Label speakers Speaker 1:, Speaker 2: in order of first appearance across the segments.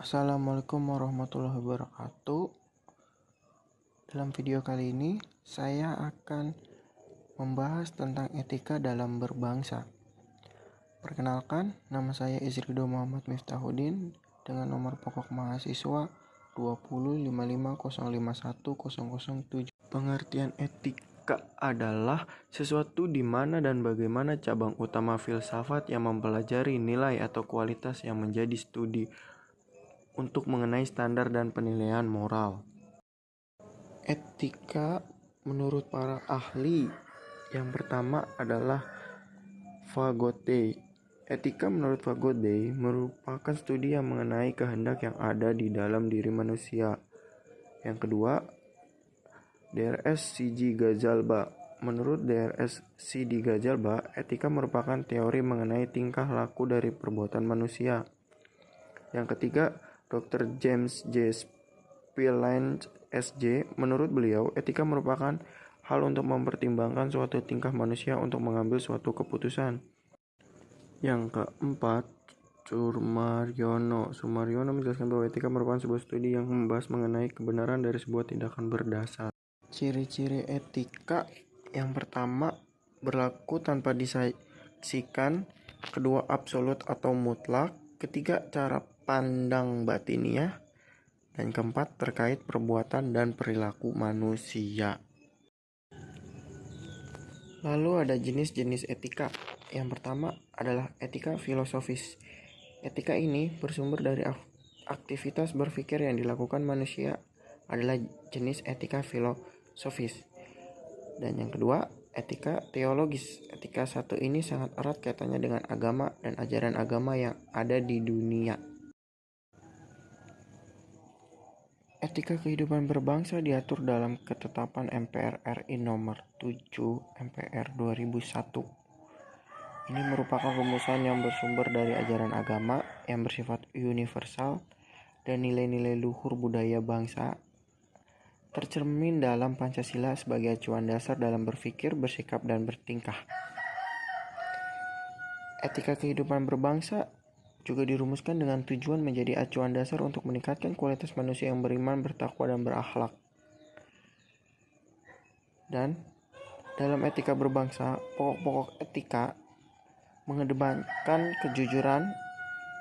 Speaker 1: Assalamualaikum warahmatullahi wabarakatuh. Dalam video kali ini saya akan membahas tentang etika dalam berbangsa. Perkenalkan, nama saya Izrido Muhammad Miftahuddin dengan nomor pokok mahasiswa 20550510007. Pengertian etika adalah sesuatu di mana dan bagaimana cabang utama filsafat yang mempelajari nilai atau kualitas yang menjadi studi untuk mengenai standar dan penilaian moral. Etika menurut para ahli yang pertama adalah Vygotsky. Etika menurut Vygotsky merupakan studi yang mengenai kehendak yang ada di dalam diri manusia. Yang kedua, Drs. C.G. Ghazalba. Menurut Drs. C.G. Ghazalba, etika merupakan teori mengenai tingkah laku dari perbuatan manusia. Yang ketiga, Dr. James J. Spillane, S.J. Menurut beliau, etika merupakan hal untuk mempertimbangkan suatu tingkah manusia untuk mengambil suatu keputusan. Yang keempat, Sumaryono menjelaskan bahwa etika merupakan sebuah studi yang membahas mengenai kebenaran dari sebuah tindakan berdasar. Ciri-ciri etika yang pertama, berlaku tanpa disaksikan. Kedua, absolut atau mutlak. Ketiga, cara pandang batiniah. Dan keempat, terkait perbuatan dan perilaku manusia. Lalu ada jenis-jenis etika. Yang pertama adalah etika filosofis. Etika ini bersumber dari aktivitas berpikir yang dilakukan manusia, adalah jenis etika filosofis. Dan yang kedua, etika teologis. Etika satu ini sangat erat kaitannya dengan agama dan ajaran agama yang ada di dunia. Etika kehidupan berbangsa diatur dalam Ketetapan MPR RI nomor 7 MPR 2001. Ini merupakan rumusan yang bersumber dari ajaran agama yang bersifat universal dan nilai-nilai luhur budaya bangsa, tercermin dalam Pancasila sebagai acuan dasar dalam berpikir, bersikap, dan bertingkah. Etika kehidupan berbangsa juga dirumuskan dengan tujuan menjadi acuan dasar untuk meningkatkan kualitas manusia yang beriman, bertakwa, dan berakhlak. Dan dalam etika berbangsa, pokok-pokok etika mengedepankan kejujuran,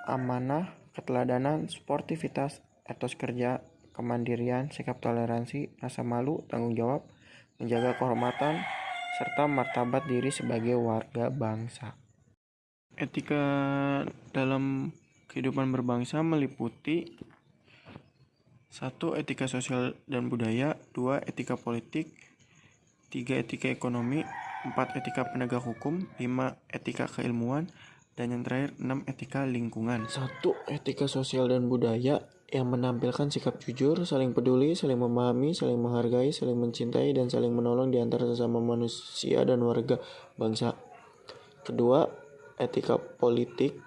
Speaker 1: amanah, keteladanan, sportivitas, etos kerja, kemandirian, sikap toleransi, rasa malu, tanggung jawab, menjaga kehormatan, serta martabat diri sebagai warga bangsa. Etika dalam kehidupan berbangsa meliputi 1. Etika sosial dan budaya, 2. Etika politik, 3. Etika ekonomi, 4. Etika penegak hukum, 5. Etika keilmuan, dan yang terakhir 6. Etika lingkungan. 1. Etika sosial dan budaya yang menampilkan sikap jujur, saling peduli, saling memahami, saling menghargai, saling mencintai, dan saling menolong di antara sesama manusia dan warga bangsa. Kedua, etika politik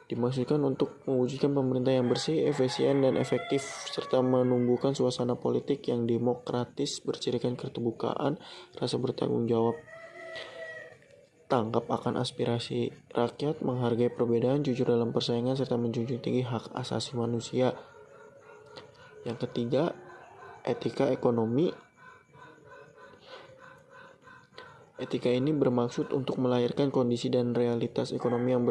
Speaker 1: dimaksudkan untuk mewujudkan pemerintah yang bersih, efisien, dan efektif, serta menumbuhkan suasana politik yang demokratis bercirikan keterbukaan, rasa bertanggung jawab, tanggap akan aspirasi rakyat, menghargai perbedaan, jujur dalam persaingan, serta menjunjung tinggi hak asasi manusia. Yang ketiga, etika ekonomi. Etika ini bermaksud untuk melahirkan kondisi dan realitas ekonomi yang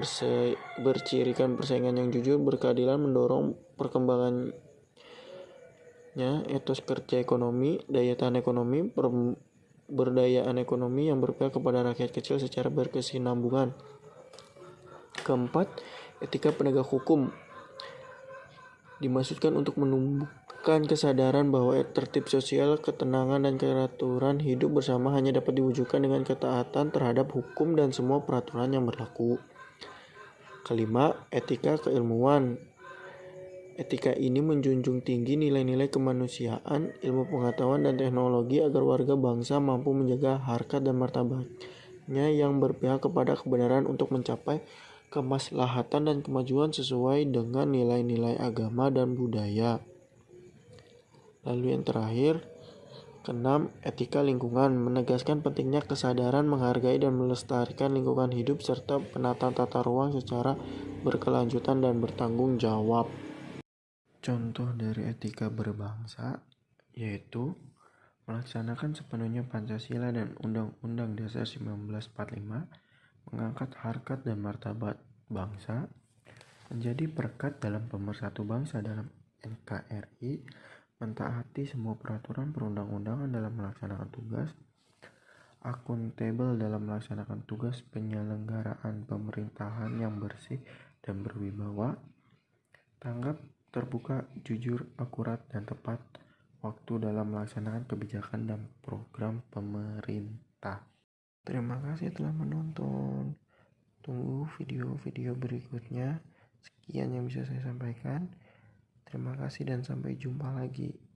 Speaker 1: bercirikan persaingan yang jujur, berkeadilan, mendorong perkembangannya etos kerja ekonomi, daya tahan ekonomi, pemberdayaan ekonomi yang berpihak kepada rakyat kecil secara berkesinambungan. Keempat, etika penegak hukum dimaksudkan untuk menumbuhkan kesadaran bahwa tertib sosial, ketenangan, dan keteraturan hidup bersama hanya dapat diwujudkan dengan ketaatan terhadap hukum dan semua peraturan yang berlaku. Kelima, etika keilmuan. Etika ini menjunjung tinggi nilai-nilai kemanusiaan, ilmu pengetahuan, dan teknologi agar warga bangsa mampu menjaga harkat dan martabatnya yang berpihak kepada kebenaran untuk mencapai kemaslahatan dan kemajuan sesuai dengan nilai-nilai agama dan budaya. Lalu yang terakhir, keenam, etika lingkungan menegaskan pentingnya kesadaran menghargai dan melestarikan lingkungan hidup serta penataan tata ruang secara berkelanjutan dan bertanggung jawab. Contoh dari etika berbangsa yaitu melaksanakan sepenuhnya Pancasila dan Undang-Undang Dasar 1945, mengangkat harkat dan martabat bangsa, menjadi perekat dalam pemersatu bangsa dalam NKRI, mentaati semua peraturan perundang-undangan dalam melaksanakan tugas, akuntabel dalam melaksanakan tugas penyelenggaraan pemerintahan yang bersih dan berwibawa, tanggap, terbuka, jujur, akurat, dan tepat waktu dalam melaksanakan kebijakan dan program pemerintah. Terima kasih telah menonton. Tunggu video-video berikutnya. Sekian yang bisa saya sampaikan. Terima kasih dan sampai jumpa lagi.